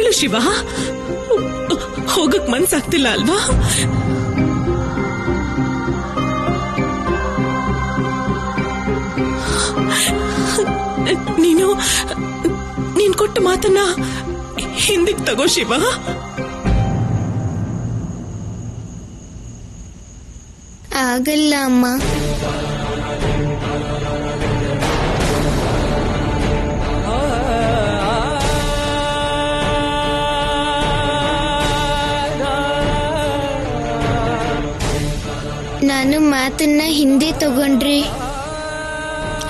ಹೇಳು ಶಿವ, ಹೋಗಕ್ ಮನ್ಸಾಗ್ತಿಲ್ಲ ಅಲ್ವಾ? ನೀನ್ ಕೊಟ್ಟ ಮಾತನ್ನ ಹಿಂದಿಕ್ ತಗೋ ಶಿವ. ಆಗಲ್ಲ ಅಮ್ಮ. ನಾನು ಮಾತನ್ನ ಹಿಂದೆ ತಗೊಂಡ್ರೆ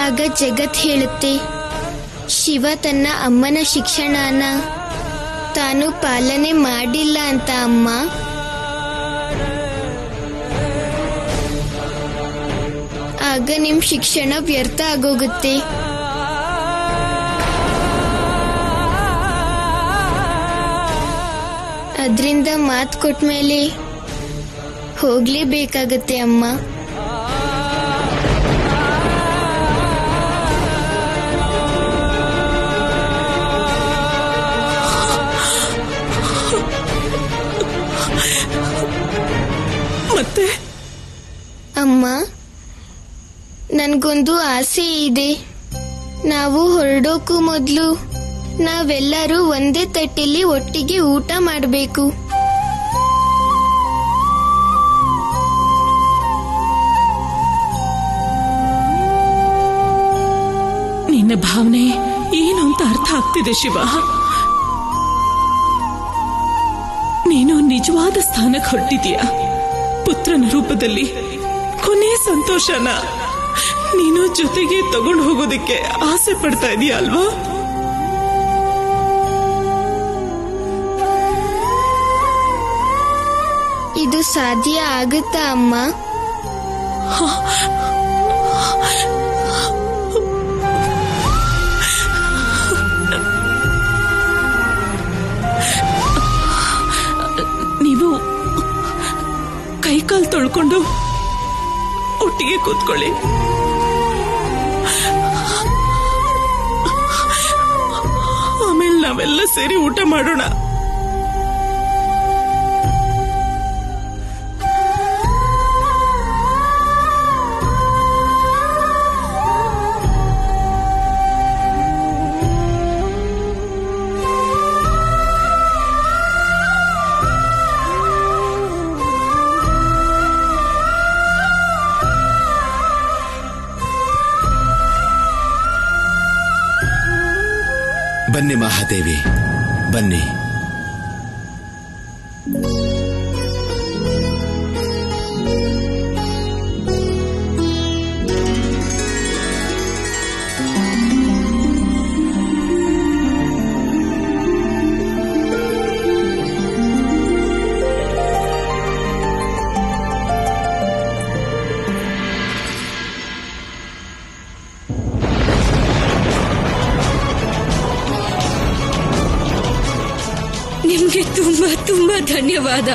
ಆಗ ಜಗತ್ ಹೇಳುತ್ತೆ ಶಿವ ತನ್ನ ಅಮ್ಮನ ಶಿಕ್ಷಣನ ತಾನು ಪಾಲನೆ ಮಾಡಿಲ್ಲ ಅಂತ. ಅಮ್ಮ, ಆಗ ನಿಮ್ ಶಿಕ್ಷಣ ವ್ಯರ್ಥ ಆಗೋಗುತ್ತೆ. ಅದ್ರಿಂದ ಮಾತು ಕೊಟ್ಮೇಲೆ ಹೋಗ್ಲೇಬೇಕಾಗತ್ತೆ ಅಮ್ಮ. ಮತ್ತೆ ಅಮ್ಮ, ನನ್ಗೊಂದು ಆಸೆ ಇದೆ. ನಾವು ಹೊರಡೋಕು ಮೊದಲು ನಾವೆಲ್ಲರೂ ಒಂದೇ ತಟ್ಟೆಯಲ್ಲಿ ಒಟ್ಟಿಗೆ ಊಟ ಮಾಡಬೇಕು. ನಿನ್ನ ಭಾವನೆ ಏನು ಅಂತ ಅರ್ಥ ಆಗ್ತಿದೆ ಶಿವ. ನೀನು ನಿಜವಾದ ಸ್ಥಾನಕ್ಕೆ ಹೊರಟಿದೀಯ. ಪುತ್ರನ ರೂಪದಲ್ಲಿ ಕೊನೆ ಸಂತೋಷನ ನೀನು ಜೊತೆಗೆ ತಗೊಂಡು ಹೋಗೋದಕ್ಕೆ ಆಸೆ ಪಡ್ತಾ ಇದೀಯ ಅಲ್ವಾ? ಇದು ಸಾಧ್ಯ ಆಗುತ್ತಾ ಅಮ್ಮ? ನೀವು ಕೈಕಾಲು ತೊಳ್ಕೊಂಡು ಒಟ್ಟಿಗೆ ಕೂತ್ಕೊಳ್ಳಿ. ಆಮೇಲೆ ನಾವೆಲ್ಲ ಸೇರಿ ಊಟ ಮಾಡೋಣ. ಬನ್ನಿ ಮಹಾದೇವಿ, ಬನ್ನಿ. ನಿಮ್ಗೆ ತುಂಬಾ ತುಂಬಾ ಧನ್ಯವಾದ.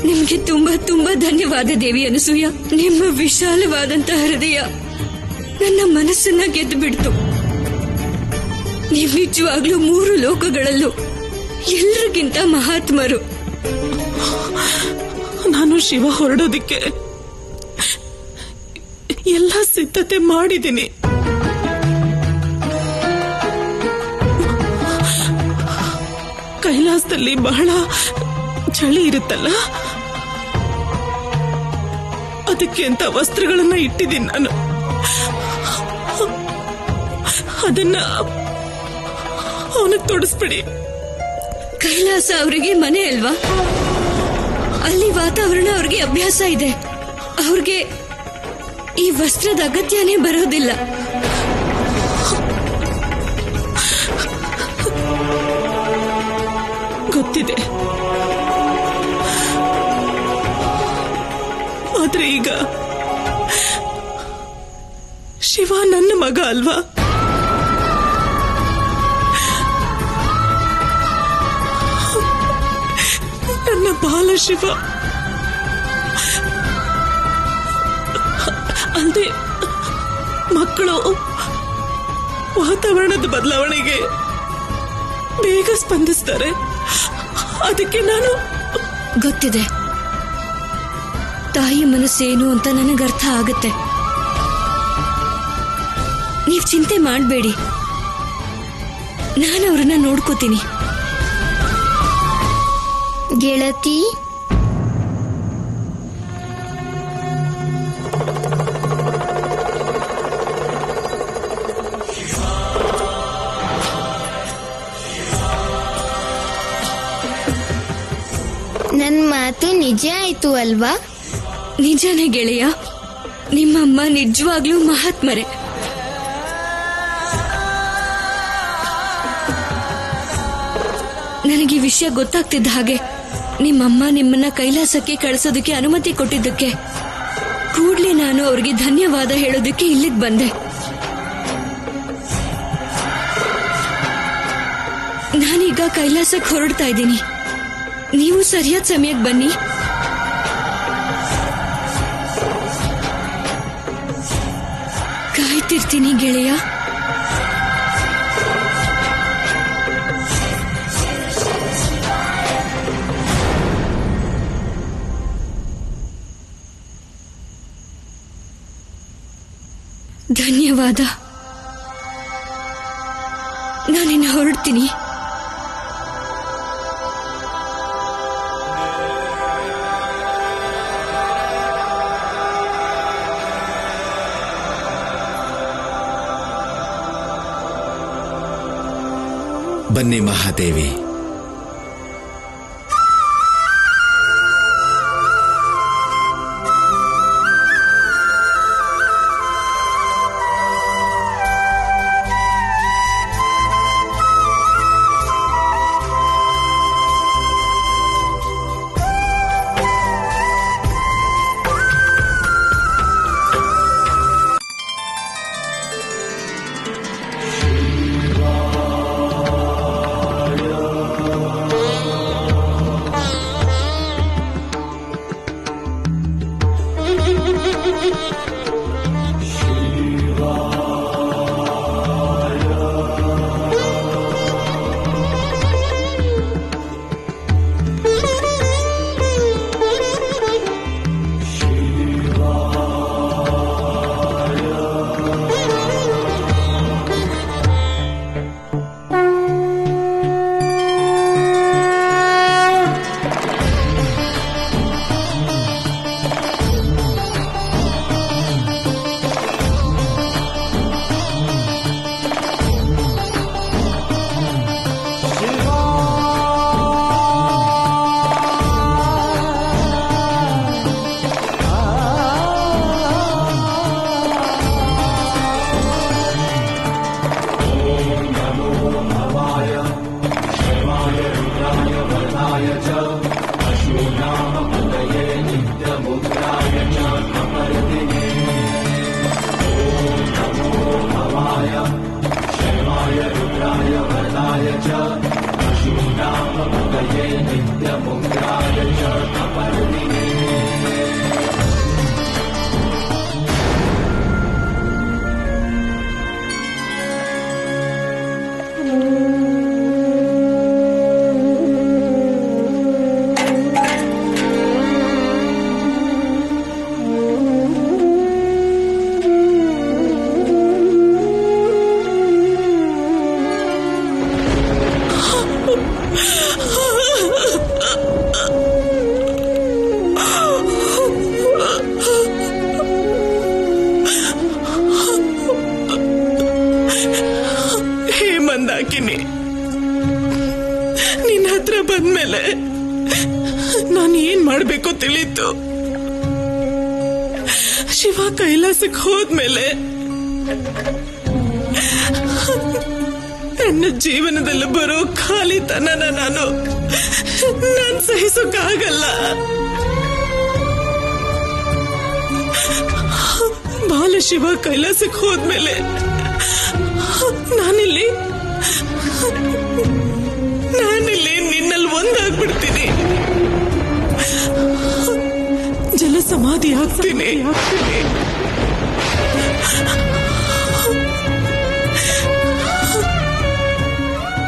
ನಿಮ್ಗೆ ತುಂಬಾ ತುಂಬಾ ಧನ್ಯವಾದ ದೇವಿ ಅನಸೂಯ. ನಿಮ್ಮ ವಿಶಾಲವಾದಂತಹ ಹೃದಯ ನನ್ನ ಮನಸ್ಸನ್ನ ಗೆದ್ದು ಬಿಡ್ತು. ನೀವು ನಿಜವಾಗ್ಲೂ 3 ಲೋಕಗಳಲ್ಲೂ ಎಲ್ರಿಗಿಂತ ಮಹಾತ್ಮರು. ನಾನು ಶಿವ ಹೊರಡೋದಿಕ್ಕೆ ಎಲ್ಲ ಸಿದ್ಧತೆ ಮಾಡಿದ್ದೀನಿ. ಕೈಲಾಸದಲ್ಲಿ ಬಹಳ ಚಳಿ ಇರುತ್ತಲ್ಲ, ಅದಕ್ಕೆ ಅಂತ ವಸ್ತ್ರಗಳನ್ನ ಇಟ್ಟಿದ್ದೀನಿ ನಾನು. ಅದನ್ನ ಅವನಿಗೆ ತೊಡಿಸ್ಬಿಡಿ. ಕೈಲಾಸ ಅವರಿಗೆ ಮನೆ ಅಲ್ವಾ? ಅಲ್ಲಿ ವಾತಾವರಣ ಅವ್ರಿಗೆ ಅಭ್ಯಾಸ ಇದೆ. ಅವ್ರಿಗೆ ಈ ವಸ್ತ್ರದ ಅಗತ್ಯನೇ ಬರೋದಿಲ್ಲ. ಗೊತ್ತಿದೆ, ಆದ್ರೆ ಈಗ ಶಿವ ನನ್ನ ಮಗ ಅಲ್ವಾ? ನನ್ನ ಬಾಲ ಶಿವ. ಅಲ್ಲದೆ ಮಕ್ಕಳು ವಾತಾವರಣದ ಬದಲಾವಣೆಗೆ ಬೇಗ ಸ್ಪಂದಿಸ್ತಾರೆ. ಅದಕ್ಕೆ ನಾನು ಗೊತ್ತಿದೆ ತಾಯಿ ಮನಸ್ಸೇನು ಅಂತ ನನಗರ್ಥ ಆಗುತ್ತೆ. ನೀವ್ ಚಿಂತೆ ಮಾಡಬೇಡಿ, ನಾನು ಅವ್ರನ್ನ ನೋಡ್ಕೋತೀನಿ. ಗೆಳತಿ, ನನ್ ಮಾತು ನಿಜ ಆಯ್ತು ಅಲ್ವಾ? ನಿಜನೇ ಗೆಳೆಯ, ನಿಮ್ಮಮ್ಮ ನಿಜವಾಗ್ಲೂ ಮಹಾತ್ಮರೇ. ನನಗೆ ವಿಷಯ ಗೊತ್ತಾಗ್ತಿದ್ದ ಹಾಗೆ ನಿಮ್ಮಮ್ಮ ನಿಮ್ಮನ್ನ ಕೈಲಾಸಕ್ಕೆ ಕಳಿಸೋದಕ್ಕೆ ಅನುಮತಿ ಕೊಟ್ಟಿದ್ದಕ್ಕೆ ಕೂಡ್ಲೇ ನಾನು ಅವ್ರಿಗೆ ಧನ್ಯವಾದ ಹೇಳೋದಕ್ಕೆ ಇಲ್ಲಿಗೆ ಬಂದೆ. ನಾನೀಗ ಕೈಲಾಸಕ್ಕೆ ಹೊರಡ್ತಾ ಇದ್ದೀನಿ. ನೀವು ಸರಿಯಾದ ಸಮಯಕ್ಕೆ ಬನ್ನಿ. ಕಾಯ್ತಿರ್ತೀನಿ ಗೆಳೆಯ. ಧನ್ಯವಾದ. ನಾನಿನ್ನು ಹೊರಡ್ತೀನಿ. ಬನ್ನಿ ಮಹಾದೇವಿ. ನಿನ್ನ ಹತ್ರ ಬಂದ್ಮೇಲೆ ನಾನು ಏನ್ ಮಾಡ್ಬೇಕೋ ತಿಳಿತು. ಶಿವ ಕೈಲಾಸಕ್ಕೆ ಹೋದ್ಮೇಲೆ ನನ್ನ ಜೀವನದಲ್ಲಿ ಬರೋ ಖಾಲಿತನನ ನಾನು ಸಹಿಸೋಕ್ಕಾಗಲ್ಲ. ಬಾಲಶಿವ ಕೈಲಾಸಕ್ಕೆ ಹೋದ್ಮೇಲೆ ನಾನಿಲ್ಲಿ ನಿನ್ನಲ್ಲಿ ಒಂದಾಗ್ಬಿಡ್ತೀನಿ. ಜಲ ಸಮಾಧಿ ಆಗ್ತೀನಿ.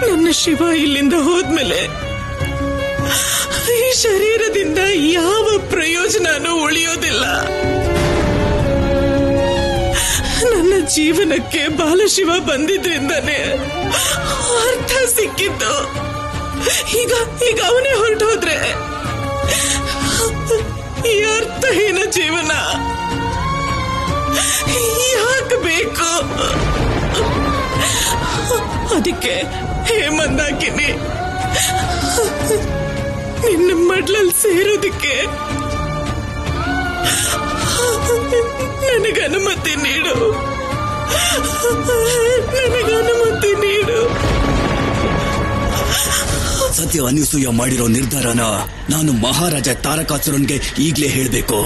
ನನ್ನ ಶಿವ ಇಲ್ಲಿಂದ ಹೋದ್ಮೇಲೆ ಈ ಶರೀರದಿಂದ ಯಾವ ಪ್ರಯೋಜನನೂ ಉಳಿಯೋದಿಲ್ಲ. ನನ್ನ ಜೀವನಕ್ಕೆ ಬಾಲಶಿವ ಬಂದಿದ್ರಿಂದಾನೆ ಅರ್ಥ ಸಿಕ್ಕಿತ್ತು. ಈಗ ಅವನೇ ಹೊರಟೋದ್ರೆ ಈ ಅರ್ಥಹೀನ ಜೀವನ ಯಾಕೆ ಬೇಕು? ಅದಕ್ಕೆ ಹೇಮಂದಾಕಿನಿ ನಿನ್ನ ಮಡ್ಲಲ್ಲಿ ಸೇರೋದಕ್ಕೆ ನನಗೆ ಅನುಮತಿ ನೀಡು. ಸತ್ಯ ಅನಸೂಯ ಮಾಡಿರೋ ನಿರ್ಧಾರನ ನಾನು ಮಹಾರಾಜ ತಾರಕಾಸುರನ್ಗೆ ಈಗ್ಲೇ ಹೇಳಬೇಕು.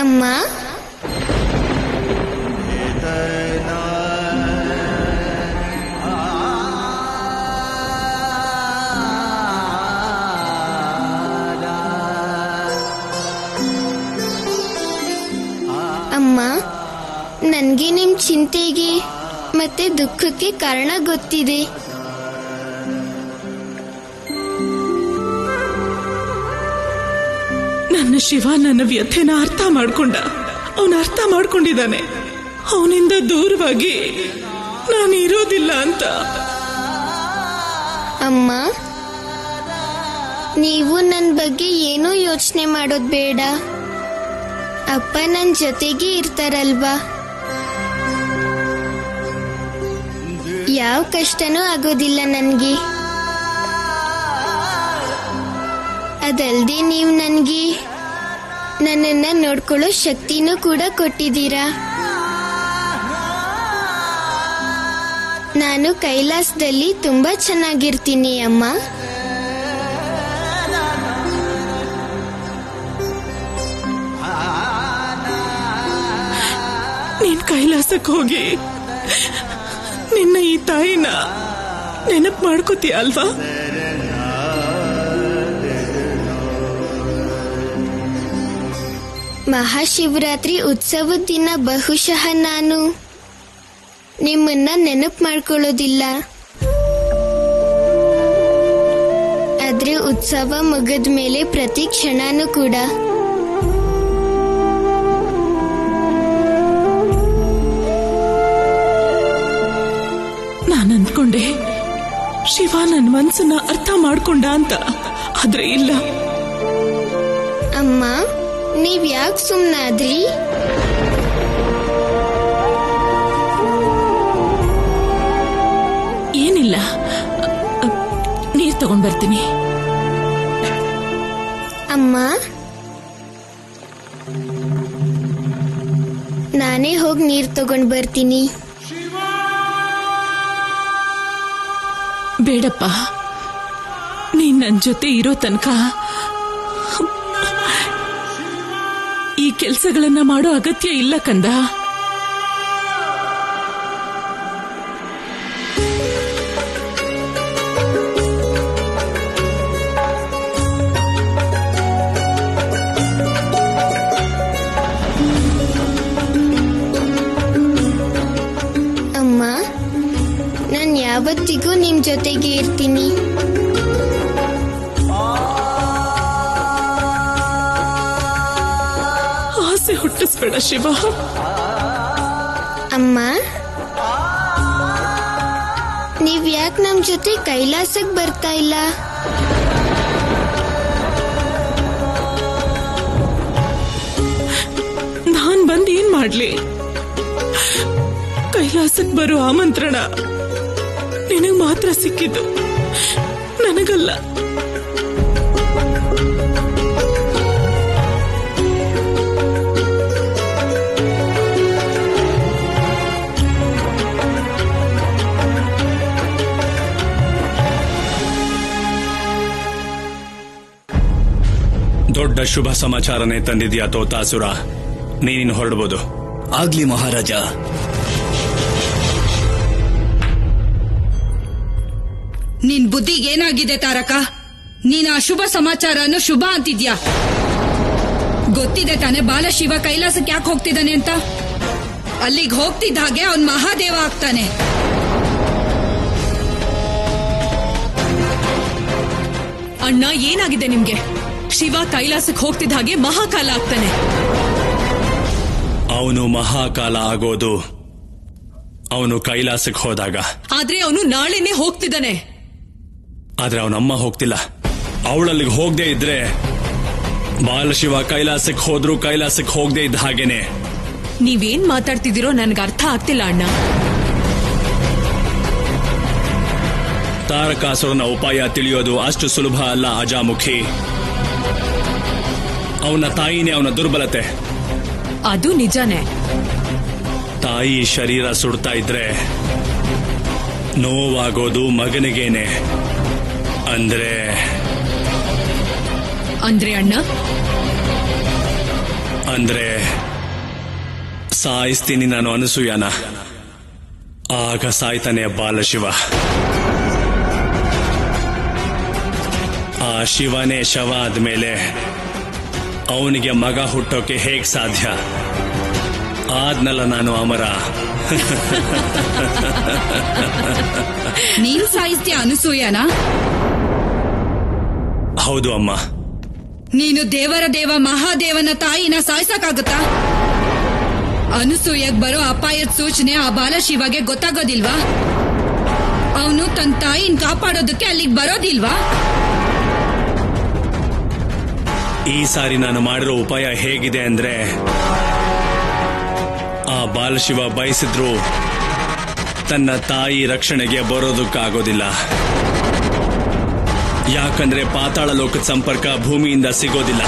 ಅಮ್ಮ, ಅಮ್ಮ, ನನ್ಗೆ ನಿಮ್ ಚಿಂತೆಗೆ ಮತ್ತೆ ದುಃಖಕ್ಕೆ ಕಾರಣ ಗೊತ್ತಿದೆ. ನನ್ನ ಶಿವ ನನ್ನ ವ್ಯಥೆನ ಅರ್ಥ ಮಾಡ್ಕೊಂಡಿದ್ದಾನೆ. ಅವನಿಂದ ದೂರವಾಗಿ ನಾನು ಇರೋದಿಲ್ಲ ಅಂತ. ಅಮ್ಮ, ನೀವು ನನ್ನ ಬಗ್ಗೆ ಏನೂ ಯೋಚನೆ ಮಾಡೋದ್ ಬೇಡ. ಅಪ್ಪ ನನ್ನ ಜೊತೆಗೆ ಇರ್ತಾರಲ್ವಾ, ಯಾವ ಕಷ್ಟನೂ ಆಗೋದಿಲ್ಲ ನನ್ಗೆ. ಅದಲ್ದೆ ನೀವು ನನ್ಗೆ ನನ್ನನ್ನ ನೋಡ್ಕೊಳ್ಳೋ ಶಕ್ತಿನೂ ಕೂಡ ಕೊಟ್ಟಿದ್ದೀರಾ. ನಾನು ಕೈಲಾಸದಲ್ಲಿ ತುಂಬಾ ಚೆನ್ನಾಗಿರ್ತೀನಿ ಅಮ್ಮ. ನೀನ್ ಕೈಲಾಸಕ್ಕೆ ಹೋಗಿ ನಿನ್ನ ಈ ತಾಯಿನ ನೆನಪು ಮಾಡ್ಕೋತೀಯ ಅಲ್ವಾ? ಮಹಾಶಿವರಾತ್ರಿ ಉತ್ಸವದ ದಿನ ಬಹುಶಃ ನಾನು ನಿಮ್ಮನ್ನ ನೆನಪು ಮಾಡ್ಕೊಳ್ಳೋದಿಲ್ಲ. ಆದ್ರೆ ಉತ್ಸವ ಮುಗಿದ ಮೇಲೆ ಪ್ರತಿ ಕ್ಷಣನೂ ಕೂಡ ನಾನು ಅಂದ್ಕೊಂಡೆ ಶಿವ ನನ್ನ ಮನಸ್ಸನ್ನ ಅರ್ಥ ಮಾಡ್ಕೊಂಡ ಅಂತ. ಆದ್ರೆ ಇಲ್ಲ. ಅಮ್ಮ, ನೀವ್ ಯಾಕೆ ಸುಮ್ನಾದ್ರಿ? ಏನಿಲ್ಲ, ನೀರ್ ತಗೊಂಡ್ ಬರ್ತೀನಿ. ಅಮ್ಮ, ನಾನೇ ಹೋಗಿ ನೀರ್ ತಗೊಂಡ್ ಬರ್ತೀನಿ. ಬೇಡಪ್ಪ, ನೀನ್ ನನ್ ಜೊತೆ ಇರೋ ತನಕ ಈ ಕೆಲ್ಸಗಳನ್ನ ಮಾಡೋ ಅಗತ್ಯ ಇಲ್ಲ ಕಂದ. ಅಮ್ಮ, ನಾನ್ ಯಾವತ್ತಿಗೂ ನಿಮ್ ಜೊತೆಗೆ ಇರ್ತೀನಿ. ಹುಟ್ಟಿಸ್ಬೇಡ ಶಿವ. ಅಮ್ಮ, ನೀವ್ ಯಾಕೆ ನಮ್ ಜೊತೆ ಕೈಲಾಸಕ್ ಬರ್ತಾ ಇಲ್ಲ? ನಾನ್ ಬಂದ್ ಏನ್ ಮಾಡ್ಲಿ? ಕೈಲಾಸಕ್ ಬರೋ ಆಮಂತ್ರಣ ನಿನಗ್ ಮಾತ್ರ ಸಿಕ್ಕಿದ್ದು, ನನಗಲ್ಲ. ದೊಡ್ಡ ಶುಭ ಸಮಾಚಾರನೇ ತಂದಿದ್ಯಾ ತೋತಾಸುರ? ನೀನಿನ್ನು ಹೊರಡಬಹುದು. ಆಗ್ಲಿ ಮಹಾರಾಜ. ನಿನ್ ಬುದ್ಧಿಗೆ ಏನಾಗಿದೆ ತಾರಕ? ನೀನ್ ಆ ಶುಭ ಸಮಾಚಾರನು ಶುಭ ಅಂತಿದ್ಯಾ? ಗೊತ್ತಿದೆ ತಾನೆ ಬಾಲಶಿವ ಕೈಲಾಸಕ್ಕೆ ಯಾಕೆ ಹೋಗ್ತಿದ್ದಾನೆ ಅಂತ? ಅಲ್ಲಿಗೆ ಹೋಗ್ತಿದ್ದ ಹಾಗೆ ಅವನ್ ಮಹಾದೇವ ಆಗ್ತಾನೆ. ಅಣ್ಣ, ಏನಾಗಿದೆ ನಿಮ್ಗೆ? ಶಿವ ಕೈಲಾಸಕ್ಕೆ ಹೋಗ್ತಿದ್ದ ಹಾಗೆ ಮಹಾಕಾಲ ಆಗ್ತಾನೆ. ಅವನು ಮಹಾಕಾಲ ಆಗೋದು ಅವನು ಕೈಲಾಸಕ್ಕೆ ಹೋದಾಗ. ಆದ್ರೆ ಅವನು ನಾಳೆನೆ ಹೋಗ್ತಿದ್ದಾನೆ. ಆದ್ರೆ ಅವನಮ್ಮ ಹೋಗ್ತಿಲ್ಲ. ಅವಳಲ್ಲಿಗೆ ಹೋಗದೆ ಇದ್ರೆ ಬಾಲಶಿವ ಕೈಲಾಸಕ್ಕೆ ಹೋದ್ರು ಕೈಲಾಸಕ್ಕೆ ಹೋಗದೆ ಇದ್ದ ಹಾಗೇನೆ. ನೀವೇನ್ ಮಾತಾಡ್ತಿದ್ದೀರೋ ನನ್ಗೆ ಅರ್ಥ ಆಗ್ತಿಲ್ಲ ಅಣ್ಣ. ತಾರಕಾಸುರನ ಉಪಾಯ ತಿಳಿಯೋದು ಅಷ್ಟು ಸುಲಭ ಅಲ್ಲ ಅಜಾಮುಖಿ. ಅವನ ತಾಯಿನೇ ಅವನ ದುರ್ಬಲತೆ. ಅದು ನಿಜಾನೇ. ತಾಯಿ ಶರೀರ ಸುಡ್ತಾ ಇದ್ರೆ ನೋವಾಗೋದು ಮಗನಿಗೇನೆ. ಅಂದ್ರೆ ಅಣ್ಣ, ಅಂದ್ರೆ ಸಾಯಿಸ್ತೀನಿ ನಾನು ಅನಸೂಯನ. ಆಗ ಸಾಯ್ತಾನೆ ಬಾಲಶಿವ. ಆ ಶಿವನೇ ಶವ ಆದ್ಮೇಲೆ ಅವನಿಗೆ ಮಗ ಹುಟ್ಟೋಕೆ ಹೇಗ್ ಸಾಧ್ಯ? ಆದ್ನಲ್ಲ ನಾನು ಅಮರ. ನೀನ್ ಸಾಯಿಸ್ತೀಯ ಅನಸೂಯನ? ಹೌದು ಅಮ್ಮ. ನೀನು ದೇವರ ದೇವ ಮಹಾದೇವನ ತಾಯಿನ ಸಾಯಿಸಕ್ಕಾಗತ್ತಾ? ಅನಸೂಯಗ್ ಬರೋ ಅಪಾಯದ ಸೂಚನೆ ಆ ಬಾಲಶಿವಗೆ ಗೊತ್ತಾಗೋದಿಲ್ವಾ? ಅವನು ತನ್ನ ತಾಯಿನ ಕಾಪಾಡೋದಕ್ಕೆ ಅಲ್ಲಿಗೆ ಬರೋದಿಲ್ವಾ? ಈ ಸಾರಿ ನಾನು ಮಾಡಿರೋ ಉಪಾಯ ಹೇಗಿದೆ ಅಂದ್ರೆ, ಆ ಬಾಲಶಿವ ಬಯಸಿದ್ರು ತನ್ನ ತಾಯಿ ರಕ್ಷಣೆಗೆ ಬರೋದಕ್ಕಾಗೋದಿಲ್ಲ. ಯಾಕಂದ್ರೆ ಪಾತಾಳ ಲೋಕದ ಸಂಪರ್ಕ ಭೂಮಿಯಿಂದ ಸಿಗೋದಿಲ್ಲ.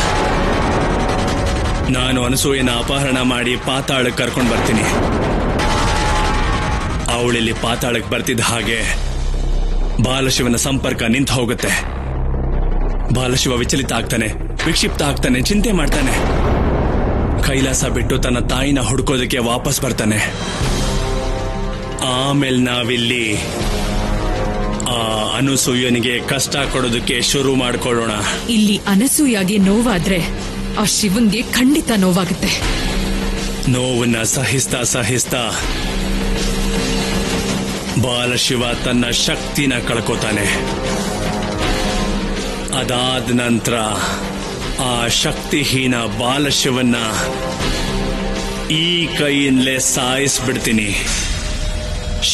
ನಾನು ಅನಸೂಯನ ಅಪಹರಣ ಮಾಡಿ ಪಾತಾಳಕ್ಕೆ ಕರ್ಕೊಂಡು ಬರ್ತೀನಿ. ಅವಳಿಲ್ಲಿ ಪಾತಾಳಕ್ಕೆ ಬರ್ತಿದ್ದ ಹಾಗೆ ಬಾಲಶಿವನ ಸಂಪರ್ಕ ನಿಂತು ಹೋಗುತ್ತೆ. ಬಾಲಶಿವ ವಿಚಲಿತ ಆಗ್ತಾನೆ, ವಿಕ್ಷಿಪ್ತ ಆಗ್ತಾನೆ, ಚಿಂತೆ ಮಾಡ್ತಾನೆ. ಕೈಲಾಸ ಬಿಟ್ಟು ತನ್ನ ತಾಯಿನ ಹುಡ್ಕೋದಕ್ಕೆ ವಾಪಸ್ ಬರ್ತಾನೆ. ಆಮೇಲೆ ನಾವಿಲ್ಲಿ ಆ ಅನಸೂಯನಿಗೆ ಕಷ್ಟ ಕೊಡೋದಕ್ಕೆ ಶುರು ಮಾಡ್ಕೊಳ್ಳೋಣ. ಇಲ್ಲಿ ಅನಸೂಯಾಗೆ ನೋವಾದ್ರೆ ಆ ಶಿವನ್ಗೆ ಖಂಡಿತ ನೋವಾಗುತ್ತೆ. ನೋವನ್ನ ಸಹಿಸ್ತಾ ಸಹಿಸ್ತಾ ಬಾಲಶಿವ ತನ್ನ ಶಕ್ತಿನ ಕಳ್ಕೋತಾನೆ. ಅದಾದ ನಂತರ ಆ ಶಕ್ತಿಹೀನ ಬಾಲಶಿವನ್ನ ಈ ಕೈಯಿಂದಲೇ ಸಾಯಿಸ್ಬಿಡ್ತೀನಿ.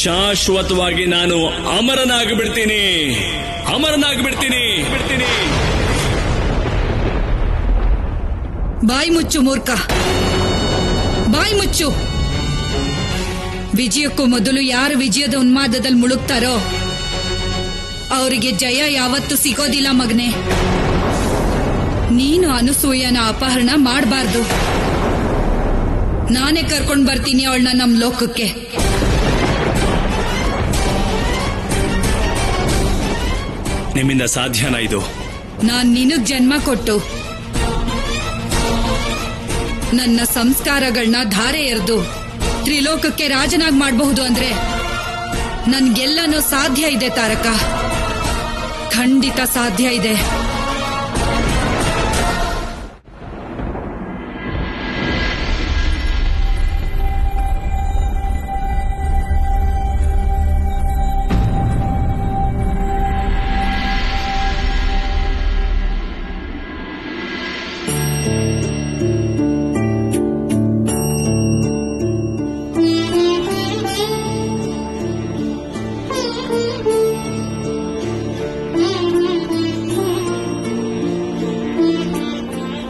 ಶಾಶ್ವತವಾಗಿ ನಾನು ಅಮರನಾಗ್ಬಿಡ್ತೀನಿ. ಬಾಯಿ ಮುಚ್ಚು ಮೂರ್ಖ, ಬಾಯಿ ಮುಚ್ಚು. ವಿಜಯಕ್ಕೂ ಮೊದಲು ಯಾರು ವಿಜಯದ ಉನ್ಮಾದದಲ್ಲಿ ಮುಳುಗ್ತಾರೋ ಅವರಿಗೆ ಜಯ ಯಾವತ್ತೂ ಸಿಗೋದಿಲ್ಲ ಮಗನೆ. ನೀನು ಅನಸೂಯನ ಅಪಹರಣ ಮಾಡಬಾರ್ದು. ನಾನೇ ಕರ್ಕೊಂಡ್ ಬರ್ತೀನಿ ಅವಳನ್ನ ನಮ್ ಲೋಕಕ್ಕೆ. ನಿಮ್ಮಿಂದ ಸಾಧ್ಯನಾ ಇದು? ನಾನ್ ನಿನಗ್ ಜನ್ಮ ಕೊಟ್ಟು ನನ್ನ ಸಂಸ್ಕಾರಗಳನ್ನ ಧಾರೆ ಎರೆದು ತ್ರಿಲೋಕಕ್ಕೆ ರಾಜನಾಗ್ ಮಾಡಬಹುದು ಅಂದ್ರೆ ನನ್ಗೆಲ್ಲನೂ ಸಾಧ್ಯ ಇದೆ ತಾರಕ, ಖಂಡಿತ ಸಾಧ್ಯ ಇದೆ.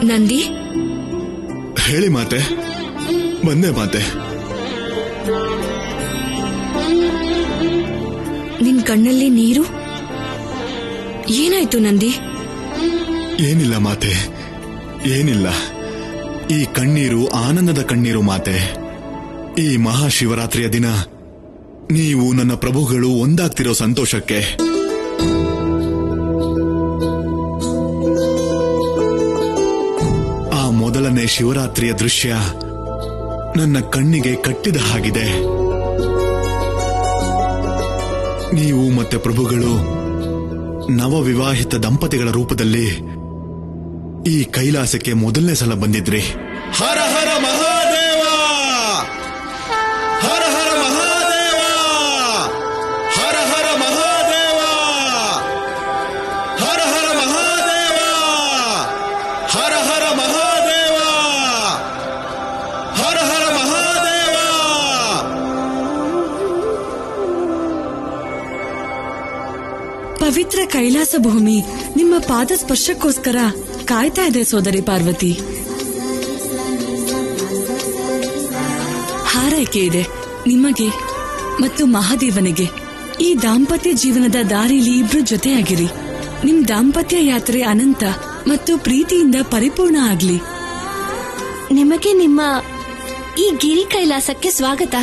ನಂದಿ, ಹೇಳಿ ಮಾತೆ. ಬಂದೆ ಮಾತೆ. ನಿನ್ ಕಣ್ಣಲ್ಲಿ ನೀರು ಏನಾಯ್ತು ನಂದಿ? ಏನಿಲ್ಲ ಮಾತೆ, ಏನಿಲ್ಲ. ಈ ಕಣ್ಣೀರು ಆನಂದದ ಕಣ್ಣೀರು ಮಾತೆ. ಈ ಮಹಾಶಿವರಾತ್ರಿಯ ದಿನ ನೀವು ನನ್ನ ಪ್ರಭುಗಳು ಒಂದಾಗ್ತಿರೋ ಸಂತೋಷಕ್ಕೆ. ಮೊದಲನೇ ಶಿವರಾತ್ರಿಯ ದೃಶ್ಯ ನನ್ನ ಕಣ್ಣಿಗೆ ಕಟ್ಟಿದ ಹಾಗಿದೆ. ನೀವು ಮತ್ತೆ ಪ್ರಭುಗಳು ನವವಿವಾಹಿತ ದಂಪತಿಗಳ ರೂಪದಲ್ಲಿ ಈ ಕೈಲಾಸಕ್ಕೆ ಮೊದಲನೇ ಸಲ ಬಂದಿದ್ರಿ. ಹರ ಹರ ಮಹಾದೇವ, ಹರ ಹರ ಮಹಾದೇವ, ಹರ ಹರ ಮಹಾದೇವ, ಹರ ಹರ ಮಹಾದೇವ, ಹರ ಹರ ಮಹಾದೇವ, ಹರ ಹರ ಮಹಾದೇವ. ಪವಿತ್ರ ಕೈಲಾಸ ಭೂಮಿ ನಿಮ್ಮ ಪಾದ ಸ್ಪರ್ಶಕ್ಕೋಸ್ಕರ ಕಾಯ್ತಾ ಇದೆ ಸೋದರಿ ಪಾರ್ವತಿ. ಹಾರೈಕೆ ಇದೆ ನಿಮಗೆ ಮತ್ತು ಮಹಾದೇವನಿಗೆ. ಈ ದಾಂಪತ್ಯ ಜೀವನದ ದಾರಿಲಿ ಇಬ್ರು ಜೊತೆಯಾಗಿರಿ. ನಿಮ್ ದಾಂಪತ್ಯ ಯಾತ್ರೆ ಅನಂತ ಮತ್ತು ಪ್ರೀತಿಯಿಂದ ಪರಿಪೂರ್ಣ ಆಗ್ಲಿ. ನಿಮಗೆ ನಿಮ್ಮ ಈ ಗಿರಿ ಕೈಲಾಸಕ್ಕೆ ಸ್ವಾಗತ.